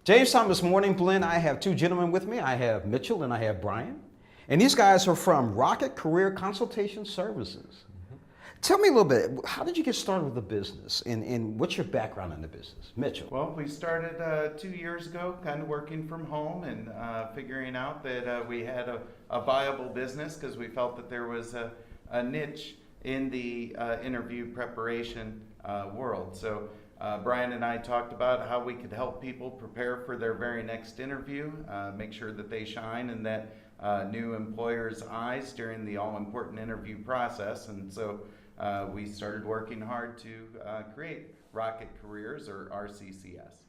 James Thomas Morning Blend. I have two gentlemen with me. I have Mitchell and I have Brian. And these guys are from RockIt Career Consultation Services. Tell me a little bit, how did you get started with the business and what's your background in the business? Mitchell. Well, we started 2 years ago, kind of working from home and figuring out that we had a viable business because we felt that there was a niche in the interview preparation world. So Brian and I talked about how we could help people prepare for their very next interview, make sure that they shine in that new employer's eyes during the all-important interview process. And so we started working hard to create RockIt Careers, or RCCS.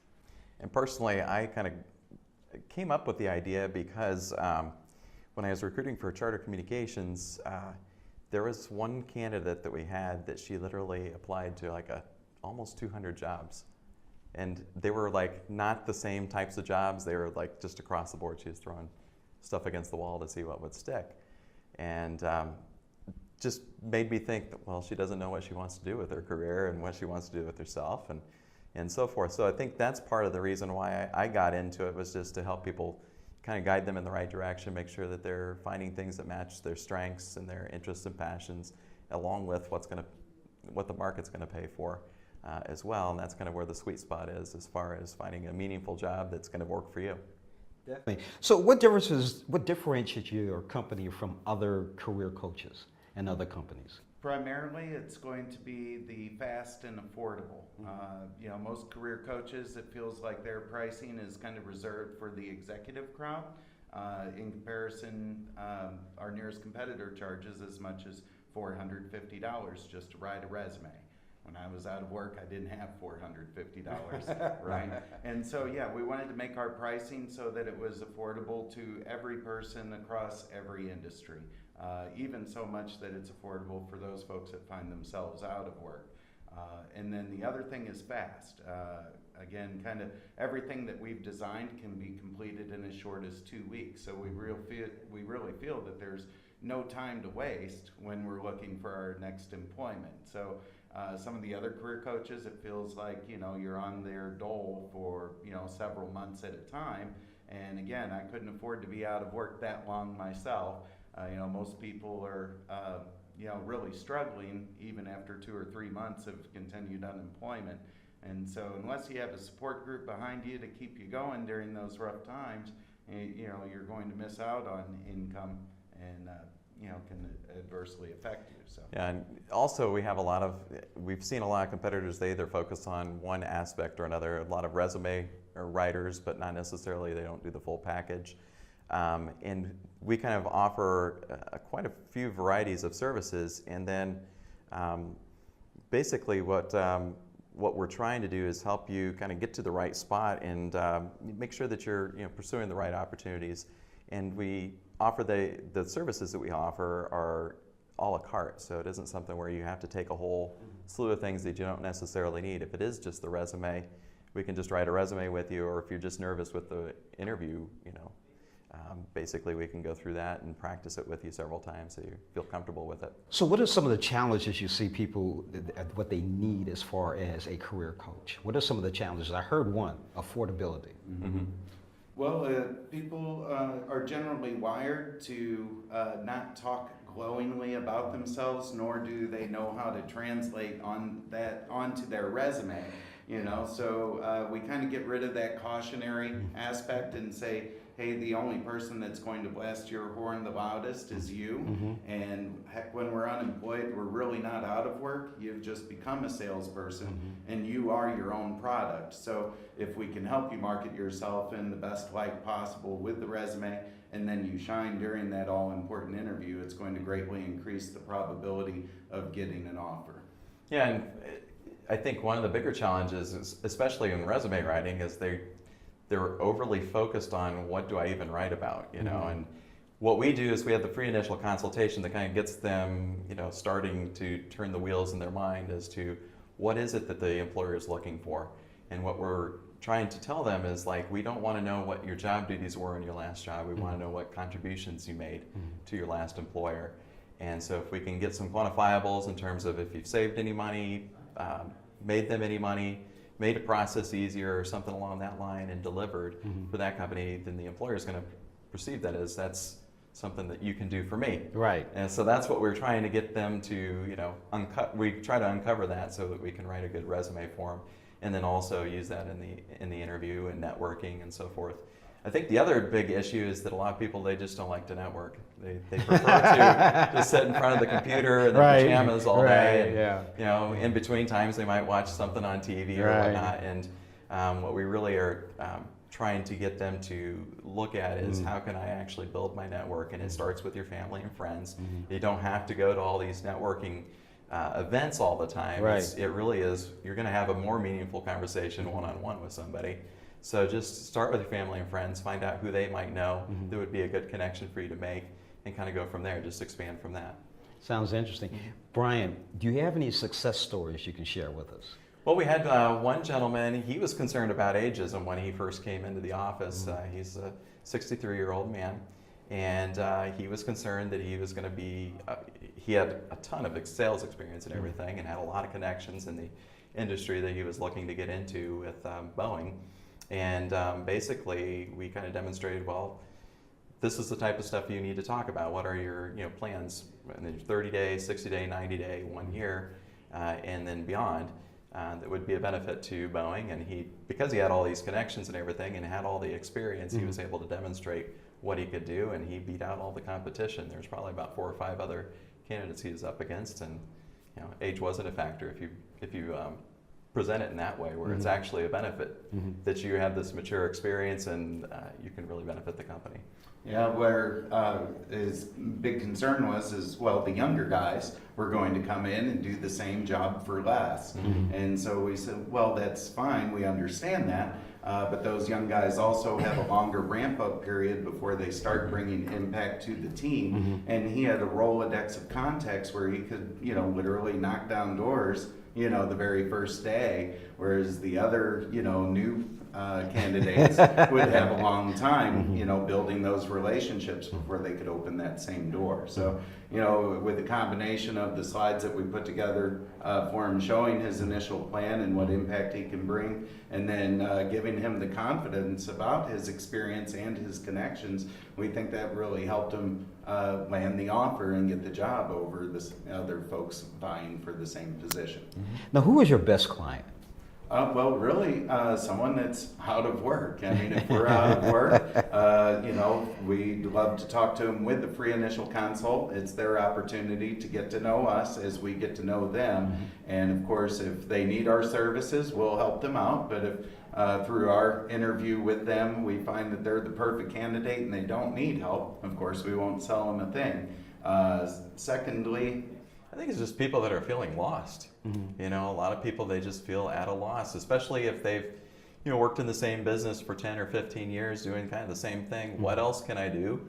And personally, I kind of came up with the idea because when I was recruiting for Charter Communications, there was one candidate that we had that she literally applied to like almost 200 jobs. And they were like not the same types of jobs, they were like just across the board. She was throwing stuff against the wall to see what would stick. And just made me think that, well, she doesn't know what she wants to do with her career and what she wants to do with herself and so forth. So I think that's part of the reason why I got into it, was just to help people kind of guide them in the right direction, make sure that they're finding things that match their strengths and their interests and passions, along with what the market's going to pay for as well. And that's kind of where the sweet spot is as far as finding a meaningful job that's going to work for you. Definitely. So what differentiates your company from other career coaches and other companies? Primarily, it's going to be the fast and affordable. Most career coaches, it feels like their pricing is kind of reserved for the executive crowd. In comparison, our nearest competitor charges as much as $450 just to write a resume. When I was out of work, I didn't have $450, right? And so, yeah, we wanted to make our pricing so that it was affordable to every person across every industry. Even so much that it's affordable for those folks that find themselves out of work. And then the other thing is fast. Again, kind of everything that we've designed can be completed in as short as 2 weeks. So we really feel that there's no time to waste when we're looking for our next employment. So some of the other career coaches, it feels like you're on their dole for several months at a time. And again, I couldn't afford to be out of work that long myself. Most people are, really struggling even after 2 or 3 months of continued unemployment. And so unless you have a support group behind you to keep you going during those rough times, you're going to miss out on income and, can adversely affect you. So. Yeah, and also we've seen a lot of competitors, they either focus on one aspect or another, a lot of resume writers, but not necessarily, they don't do the full package. And we kind of offer quite a few varieties of services, and then basically what we're trying to do is help you kind of get to the right spot and make sure that you're pursuing the right opportunities. And we offer the services that we offer are a la carte, so it isn't something where you have to take a whole slew of things that you don't necessarily need. If it is just the resume, we can just write a resume with you, or if you're just nervous with the interview, basically we can go through that and practice it with you several times so you feel comfortable with it. So what are some of the challenges you see people, what they need as far as a career coach? What are some of the challenges? I heard one, affordability. Mm-hmm. Well, people are generally wired to not talk glowingly about themselves, nor do they know how to translate onto their resume. So we kind of get rid of that cautionary aspect and say, hey, the only person that's going to blast your horn the loudest is you. Mm-hmm. And heck, when we're unemployed, we're really not out of work. You've just become a salesperson, and you are your own product. So if we can help you market yourself in the best light possible with the resume, and then you shine during that all-important interview, it's going to greatly increase the probability of getting an offer. Yeah, and I think one of the bigger challenges, especially in resume writing, is they're overly focused on what do I even write about, and what we do is we have the free initial consultation that kind of gets them, starting to turn the wheels in their mind as to what is it that the employer is looking for. And what we're trying to tell them is, like, we don't want to know what your job duties were in your last job. We want to know what contributions you made to your last employer. And so if we can get some quantifiables in terms of if you've saved any money, made them any money, made a process easier or something along that line and delivered for that company, then the employer is going to perceive that as that's something that you can do for me. Right. And so that's what we're trying to get them to, we try to uncover that so that we can write a good resume for them, and then also use that in the interview and networking and so forth. I think the other big issue is that a lot of people, they just don't like to network. They prefer to just sit in front of the computer in their pajamas all day. And, in between times they might watch something on TV or whatnot. And what we really are trying to get them to look at is how can I actually build my network? And it starts with your family and friends. You don't have to go to all these networking events all the time. It really is, you're going to have a more meaningful conversation one-on-one with somebody. So just start with your family and friends, find out who they might know that would be a good connection for you to make, and kind of go from there, just expand from that. Sounds interesting. Brian, do you have any success stories you can share with us? Well, we had one gentleman, he was concerned about ageism when he first came into the office. He's a 63-year-old man, and he was concerned that he was going to be, he had a ton of sales experience and everything, and had a lot of connections in the industry that he was looking to get into with Boeing. And basically, we kind of demonstrated, well, this is the type of stuff you need to talk about. What are your plans in the 30-day, 60-day, 90-day, 1 year, and then beyond that would be a benefit to Boeing. And because he had all these connections and everything and had all the experience, he was able to demonstrate what he could do, and he beat out all the competition. There's probably about 4 or 5 other candidates he was up against, and age wasn't a factor if you present it in that way, where it's actually a benefit that you have this mature experience and you can really benefit the company. Yeah, where his big concern was, well, the younger guys were going to come in and do the same job for less. And so we said, well, that's fine, we understand that, but those young guys also have a longer ramp-up period before they start bringing impact to the team. And he had a Rolodex of contacts where he could, literally knock down doors, the very first day, whereas the other, new candidates would have a long time, building those relationships before they could open that same door. So, with the combination of the slides that we put together for him, showing his initial plan and what impact he can bring, and then giving him the confidence about his experience and his connections, we think that really helped him land the offer and get the job over the other folks vying for the same position. Now, who was your best client? Well, really, someone that's out of work. I mean, if we're out of work, we'd love to talk to them with the free initial consult. It's their opportunity to get to know us as we get to know them. And of course, if they need our services, we'll help them out. But if through our interview with them, we find that they're the perfect candidate and they don't need help, of course, we won't sell them a thing. Secondly, I think it's just people that are feeling lost. A lot of people, they just feel at a loss, especially if they've worked in the same business for 10 or 15 years doing kind of the same thing. What else can I do?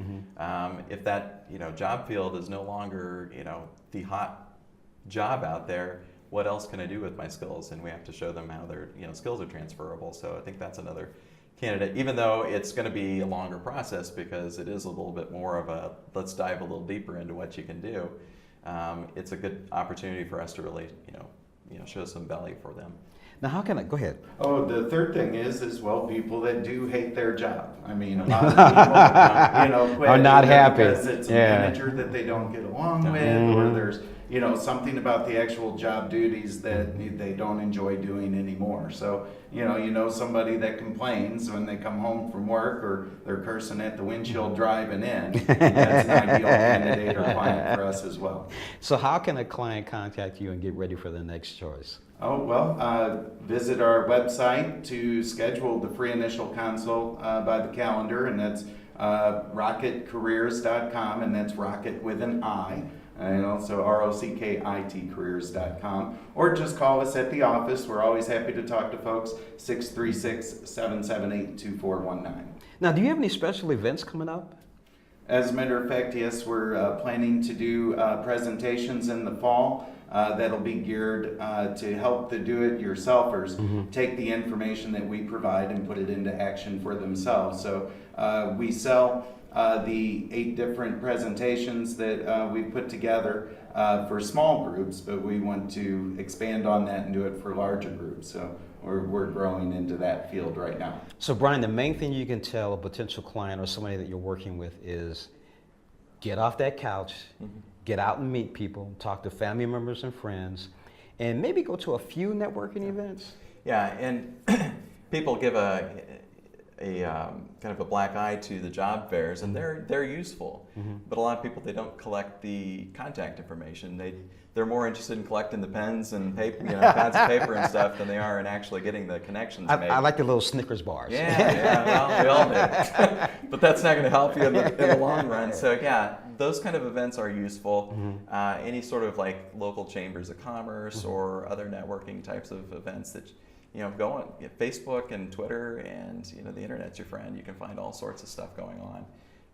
If that job field is no longer the hot job out there, what else can I do with my skills? And we have to show them how their skills are transferable. So I think that's another candidate, even though it's going to be a longer process because it is a little bit more of a let's dive a little deeper into what you can do. It's a good opportunity for us to really, show some value for them. Now, how can I, go ahead. Oh, the third thing is well, people that do hate their job. I mean, a lot of people, quit are not happy because it's a manager that they don't get along with, or there's, something about the actual job duties that they don't enjoy doing anymore. So, somebody that complains when they come home from work or they're cursing at the windshield driving in, that's an ideal candidate or client for us as well. So how can a client contact you and get ready for the next choice? Oh, well, visit our website to schedule the free initial consult by the calendar, and that's RockItCareers.com, and that's RockIt with an I. And also RockIT Careers.com, or just call us at the office. We're always happy to talk to folks. 636-778-2419. Now, do you have any special events coming up? As a matter of fact, yes, we're planning to do presentations in the fall. That'll be geared to help the do-it-yourselfers take the information that we provide and put it into action for themselves. So we sell the 8 different presentations that we put together for small groups, but we want to expand on that and do it for larger groups. So we're growing into that field right now. So Brian, the main thing you can tell a potential client or somebody that you're working with is get off that couch, get out and meet people, talk to family members and friends, and maybe go to a few networking events. Yeah, and people give a kind of a black eye to the job fairs, and they're useful. But a lot of people, they don't collect the contact information. They're more interested in collecting the pens and paper, pads of paper and stuff than they are in actually getting the connections made. I like the little Snickers bars. Yeah, well, we all do. But that's not going to help you in the long run. So yeah, those kind of events are useful. Any sort of like local chambers of commerce or other networking types of events that go on Facebook and Twitter, and the internet's your friend. You can find all sorts of stuff going on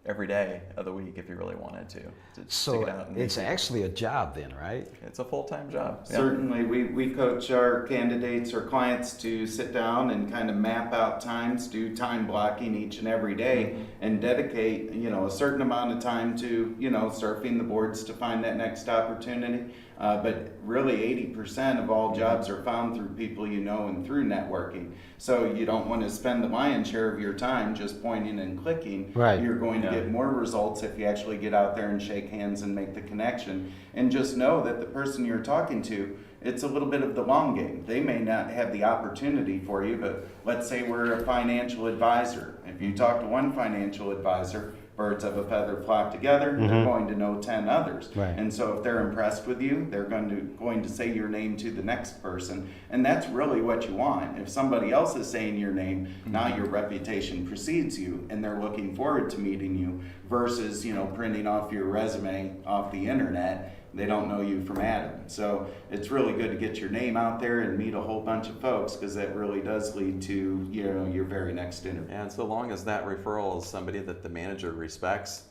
every day of the week if you really wanted to So get out and it's actually a job then, right? It's a full-time job. Yeah. Certainly, we coach our candidates or clients to sit down and kind of map out times, do time blocking each and every day, and dedicate a certain amount of time to surfing the boards to find that next opportunity. But really 80% of all jobs are found through people and through networking. So you don't want to spend the lion's share of your time just pointing and clicking. Right. You're going to get more results if you actually get out there and shake hands and make the connection. And just know that the person you're talking to, it's a little bit of the long game. They may not have the opportunity for you, but let's say we're a financial advisor. If you talk to one financial advisor, birds of a feather flock together, they're going to know 10 others. Right. And so if they're impressed with you, they're going to say your name to the next person. And that's really what you want. If somebody else is saying your name, now your reputation precedes you, and they're looking forward to meeting you versus, printing off your resume off the internet. They don't know you from Adam. So it's really good to get your name out there and meet a whole bunch of folks, because that really does lead to your very next interview. And so long as that referral is somebody that the manager respects,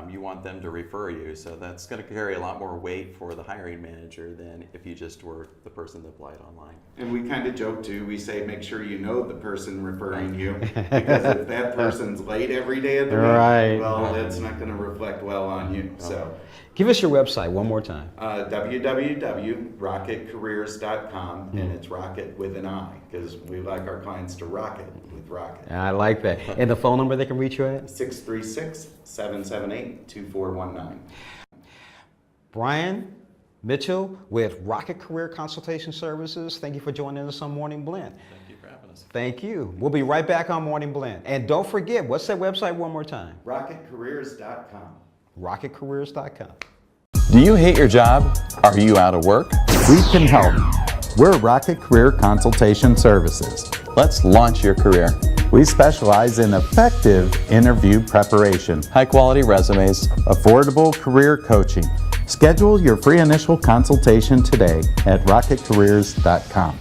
you want them to refer you. So that's going to carry a lot more weight for the hiring manager than if you just were the person that applied online. And we kind of joke too, we say make sure you know the person referring you, because if that person's late every day of the week, Right. well, that's not going to reflect well on you. So Give us your website one more time. www.rockitcareers.com, and it's Rocket with an I, because we like our clients to rock it with Rocket. I like that. And the phone number they can reach you at? 636-778-2419. Brian Mitchell with RockIt Career Consultation Services. Thank you for joining us on Morning Blend. Thank you for having us. Thank you. We'll be right back on Morning Blend. And don't forget, what's that website one more time? RockitCareers.com. RockItCareers.com. Do you hate your job? Are you out of work? We can help. We're RockIt Career Consultation Services. Let's launch your career. We specialize in effective interview preparation, High quality resumes. affordable career coaching. Schedule your free initial consultation today at rockitcareers.com.